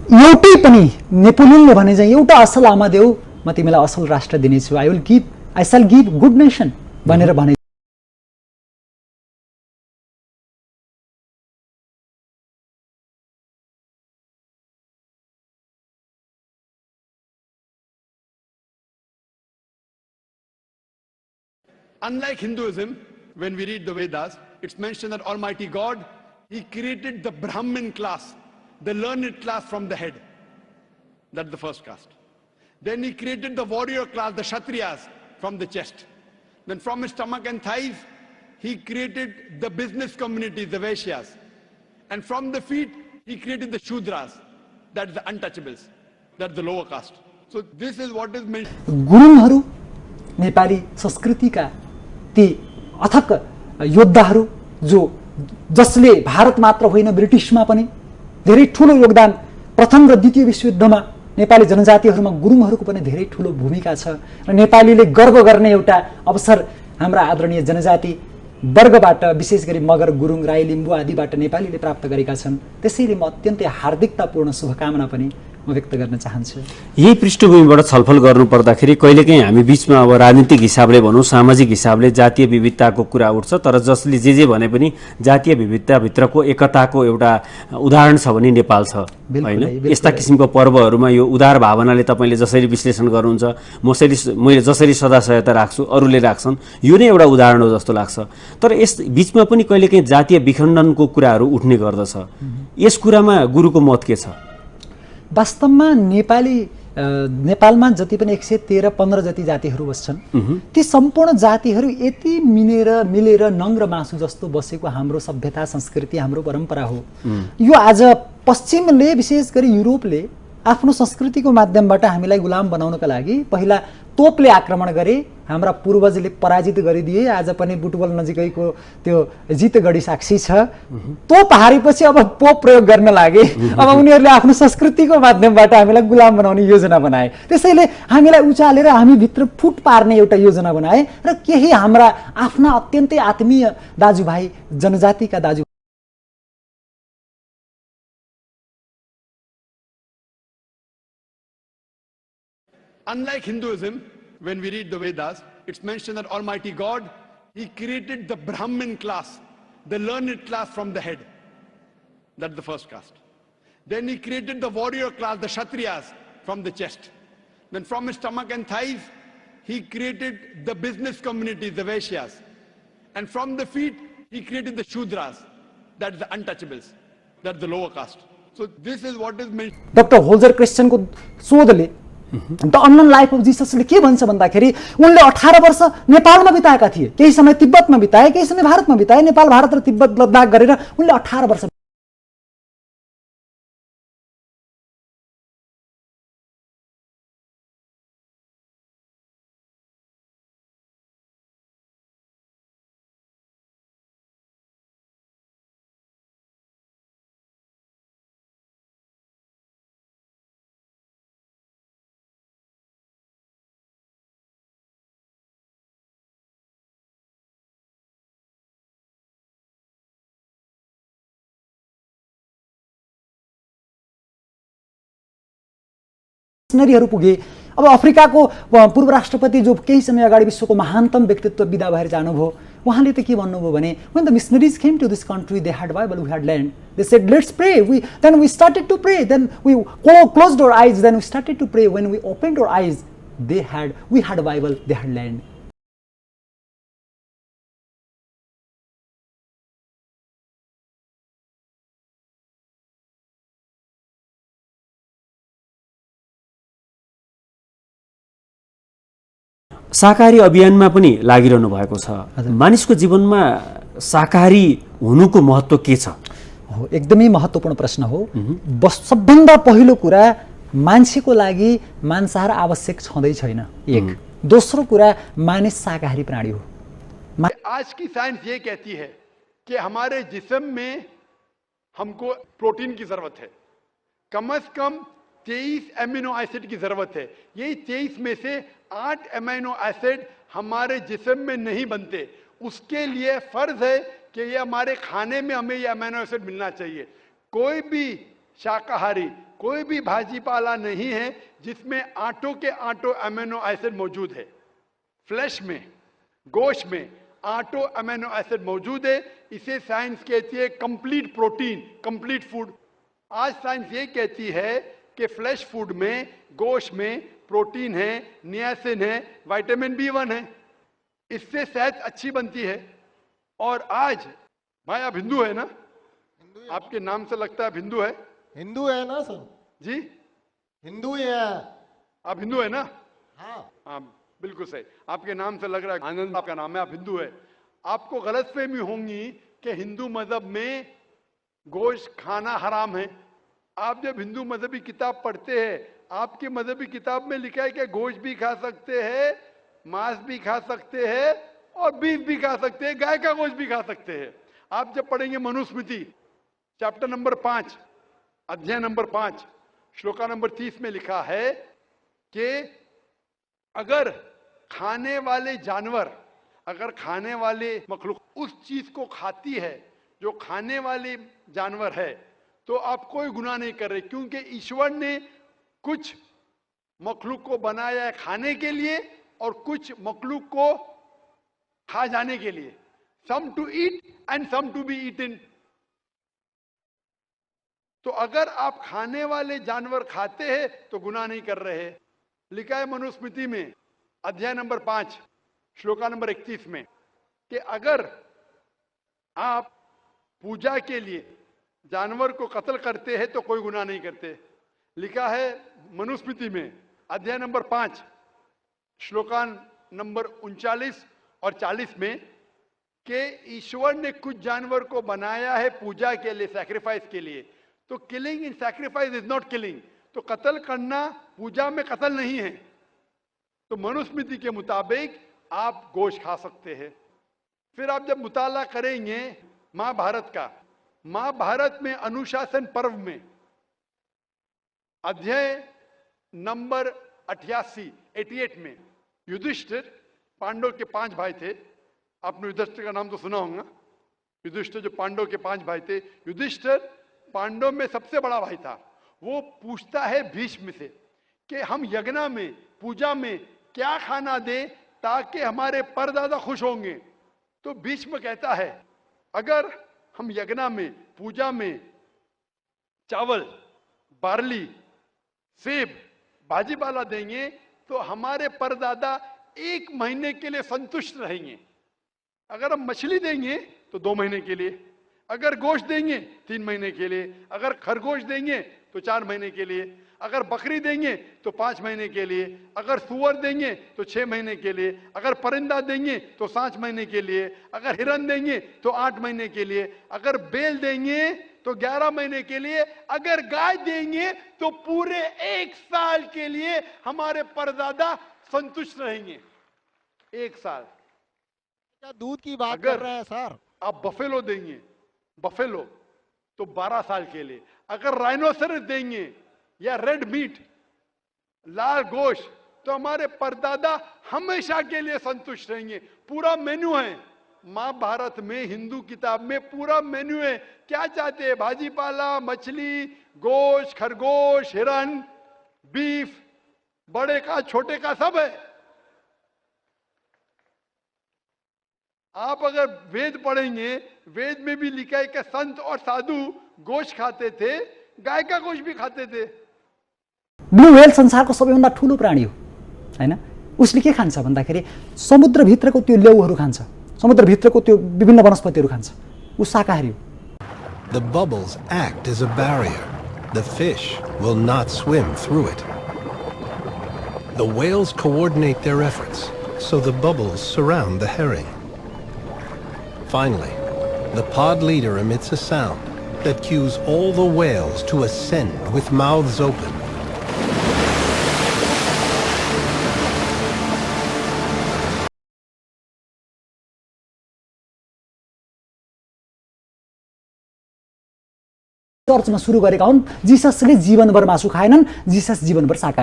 एउटै पनि नेपोलियनले भने चाहिँ एउटा असल आमा देऊ म तिमीलाई असल राष्ट्र दिनेछु, आई शैल गिभ गुड नेसन भनेर भने। Unlike Hinduism, when we read the Vedas, it's mentioned that Almighty God, He created the Brahmin class, the learned class from the head. That's the first caste. Then He created the warrior class, the Kshatriyas, from the chest. Then from His stomach and thighs, He created the business community, the Vaishyas. And from the feet, He created the Shudras, that's the untouchables, that's the lower caste. So this is what is mentioned. गुरुङहरू Nepali संस्कृतिका ती अथक योद्धाहरू जसले भारत मात्र होइन ब्रिटिसमा पनि धेरै ठूलो योगदान, प्रथम र द्वितीय विश्वयुद्धमा नेपाली जनजातिहरूमा गुरुङहरूको पनि धेरै ठूलो भूमिका छ र नेपालीले गर्व गर्ने एउटा अवसर हाम्रा आदरणीय जनजाति वर्गबाट विशेष गरी मगर, गुरुङ, राई, लिम्बू आदिबाट नेपालीले प्राप्त गरेका छन्। त्यसैले म अत्यन्तै हार्दिकतापूर्ण शुभकामना पनि म व्यक्त गर्न चाहन्छु। यही पृष्ठभूमिबाट छलफल गर्नु पर्दाखेरि कहिलेकाहीँ हामी बीचमा अब राजनीतिक हिसाबले भनौँ, सामाजिक हिसाबले जातीय विविधताको कुरा उठ्छ, तर जसले जे भने पनि जातीय विविधताभित्रको एकताको एउटा उदाहरण छ भने नेपाल छ हैन। यस्ता किसिमको पर्वहरूमा यो उदार भावनाले तपाईले जसरी विश्लेषण गर्नुहुन्छ, मैले जसरी सदा सहायता राख्छु, अरूले राख्छन्, यो नै एउटा उदाहरण हो जस्तो लाग्छ। तर यस बीचमा पनि कहिलेकाहीँ जातीय विखण्डनको कुराहरू उठ्ने गर्दछ। यस कुरामा गुरुको मत के छ? वास्तवमा नेपालमा जति पनि 113-15 जति जातिहरू बस्छन्, ती सम्पूर्ण जातिहरू यति मिलेर नङ र मासु जस्तो बसेको हाम्रो सभ्यता, संस्कृति, हाम्रो परम्परा हो। यो आज पश्चिमले, विशेष गरी युरोपले आफ्नो संस्कृतिको माध्यमबाट हामीलाई गुलाम बनाउनका लागि पहिला तोपले आक्रमण गरे, हाम्रा पूर्वजले पराजित गरिदिए। आज पनि बुटवल नजिकैको त्यो जितगढी साक्षी छ। तोप हारेपछि अब पोप प्रयोग गर्न लागे। अब उनीहरूले आफ्नो संस्कृतिको माध्यमबाट हामीलाई गुलाम बनाउने योजना बनाए। त्यसैले हामीलाई उचालेर हामी भित्र फुट पार्ने एउटा योजना बनाए र केही हाम्रा आफ्ना अत्यन्तै आत्मीय दाजुभाइ, जनजातिका दाजु Unlike Hinduism, when we read the Vedas, it's mentioned that Almighty God, He created the Brahmin class, the learned class from the head. That's the first caste. Then He created the warrior class, the Kshatriyas, from the chest. Then from His stomach and thighs, He created the business community, the Vaishyas. And from the feet, He created the Shudras, that's the untouchables, that's the lower caste. So this is what is mentioned. Dr. Holzer Christian को शोधले the unknown life of जीससले के भन्छ भन्दाखेरि उनले 18 वर्ष नेपालमा बिताएका थिए, केही समय तिब्बतमा बिताए, केही समय भारतमा बिताए। नेपाल, भारत र तिब्बत लद्दाख गरेर उनले 18 वर्ष मिसनरीहरू पुगे। अब अफ्रिकाको पूर्व राष्ट्रपति जो केही समय अगाडि विश्वको महानतम व्यक्तित्व बिदा भएर जानुभयो, उहाँले त के भन्नुभयो भने, when the missionaries came to this country, they had Bible, we had land. They said, let's pray. Then we started to pray. Then we closed our eyes. Then we started to pray. When we opened our eyes, we had Bible, they had land. शाकाहारी अभियानमा पनि लागिरहनु भएको छ। मानिसको जीवनमा शाकाहारी हुनुको महत्त्व के छ? एकदमै महत्त्वपूर्ण प्रश्न हो। सबभन्दा पहिलो कुरा, मान्छेको लागि मांसाहार आवश्यक छँदै छैन। एक दोस्रो कुरा, मानिस शाकाहारी प्राणी हो। आज की साइंस ये कहती है कि हमारे जिस्म में हमको प्रोटीन की जरूरत है, कम से कम 23 एमिनो एसिड की जरूरत है। यही 23 में से 8 एमिनो एसिड हमारे जिस्म में नहीं बनते। उसके लिए फर्ज है कि ये हमारे खाने में हमें ये एमिनो एसिड मिलना चाहिए। कोई भी शाकाहारी कोई भी भाजीपाला नहीं है जिसमें आटो के आटो अमीनो एसिड मौजूद है। फ्लैश में, गोश्त में आटो अमीनो एसिड मौजूद है। इसे साइंस कहती है कंप्लीट प्रोटीन, कंप्लीट फूड। आज साइंस ये कहती है कि फ्लैश फूड में, गोश्त में प्रोटीन है, नियासिन है, विटामिन B1 है, इससे सेहत अच्छी बनती है। और आज भाई आप हिंदू है ना? आपके नाम से लगता है हिंदू है। हिंदू है ना सर? जी हिंदू ही है। आप हिंदू है ना? हाँ। हाँ बिल्कुल सही, आपके नाम से लग रहा है आनंद आपका नाम है, आप हिंदू है। आपको गलतफहमी होंगी कि हिंदू मजहब में गोश्त खाना हराम है। आप जब हिंदू मजहबी किताब पढ़ते हैं, आपकी मजहबी किताब में लिखा है कि गोश्त भी खा सकते हैं, मांस भी खा सकते हैं और बीफ भी खा सकते हैं, गाय का गोश्त भी खा सकते हैं। आप जब पढ़ेंगे मनुस्मृति चैप्टर नंबर 5 अध्याय नंबर 5 श्लोका नंबर 30 में लिखा है कि अगर खाने वाले जानवर, अगर खाने वाले मखलूक उस चीज को खाती है जो खाने वाले जानवर है, तो आप कोई गुनाह नहीं कर रहे, क्योंकि ईश्वर ने कुछ मखलूक को बनाया है खाने के लिए और कुछ मखलूक को खा जाने के लिए। Some to eat and some to be eaten. तो अगर आप खाने वाले जानवर खाते हैं तो गुनाह नहीं कर रहे। लिखा है मनुस्मृति में अध्याय नंबर 5 श्लोका नंबर 31 में कि अगर आप पूजा के लिए जानवर को कत्ल करते हैं तो कोई गुनाह नहीं करते। लिखा है मनुस्मृति में अध्याय नंबर 5 श्लोकान नंबर 39 और 40 में कि ईश्वर ने कुछ जानवर को बनाया है पूजा के लिए, सैक्रिफाइस के लिए। तो killing in sacrifice is not killing. तो कत्ल करना पूजा में कत्ल नहीं है। तो मनुस्मृति के मुताबिक आप गोश्त खा सकते हैं। फिर आप जब मुताला करेंगे महाभारत का, महाभारत में अनुशासन पर्व में अध्याय नंबर 88 में युधिष्ठिर, पांडव के 5 भाई थे, आपने युधिष्ठिर का नाम तो सुना होगा। युधिष्ठिर जो पांडव के 5 भाई थे, युधिष्ठिर पांडव में सबसे बड़ा भाई था। वो पूछता है भीष्म से कि हम यज्ञ में, पूजा में क्या खाना दें ताकि हमारे परदादा खुश होंगे। तो भीष्म कहता है अगर हम यज्ञ में, पूजा में चावल, बार्ली, सेब, भाजीपाला देंगे तो हमारे परदादा 1 महीने के लिए संतुष्ट रहेंगे। अगर हम मछली देंगे तो 2 महीने के लिए, अगर गोश्त देंगे 3 महीने के लिए, अगर खरगोश देंगे तो 4 महीने के लिए, अगर बकरी देंगे तो 5 महीने के लिए, अगर सुअर देंगे तो 6 महीने के लिए, अगर परिंदा देंगे तो 7 महीने के लिए, अगर हिरन देंगे तो 8 महीने के लिए, अगर बैल देंगे तो 11 महीने के लिए, अगर गाय देंगे तो पूरे 1 साल के लिए हमारे परदादा संतुष्ट रहेंगे। 1 साल। क्या दूध की बात कर रहे हैं सर? आप बफेलो देंगे, बफेलो तो 12 साल के लिए, अगर राइनोसरस देंगे या रेड मीट, लाल गोश्त, तो हमारे परदादा हमेशा के लिए संतुष्ट रहेंगे। पूरा मेन्यू है महाभारत में, हिंदू किताब में पूरा मेन्यू है। क्या चाहते हैं? भाजीपाला, मछली, गोश्त, खरगोश, हिरन, बीफ, बड़े का छोटे का सब है। आप अगर वेद पढ़ेंगे, वेद में भी लिखा है कि संत और साधु गोश्त खाते थे, गाय का गोश्त भी खाते थे। ब्लू व्हेल संसारको सबैभन्दा ठुलो प्राणी हो हैन? उसले के खान्छ भन्दाखेरि समुद्रभित्रको त्यो लेउहरू खान्छ, समुद्रभित्रको त्यो विभिन्न वनस्पतिहरू खान्छ। ऊ शाकाहारी हो। The bubbles act as a barrier. The fish will not swim through it. The whales coordinate their efforts, so the bubbles surround the herring. Finally, the pod leader emits a sound that cues all the whales to ascend with mouths open. चर्चमा सुरु गरेका हुन्। जिससले जीवनभर मासु खाएनन्, जिसस जीवनभर शाकाहारी।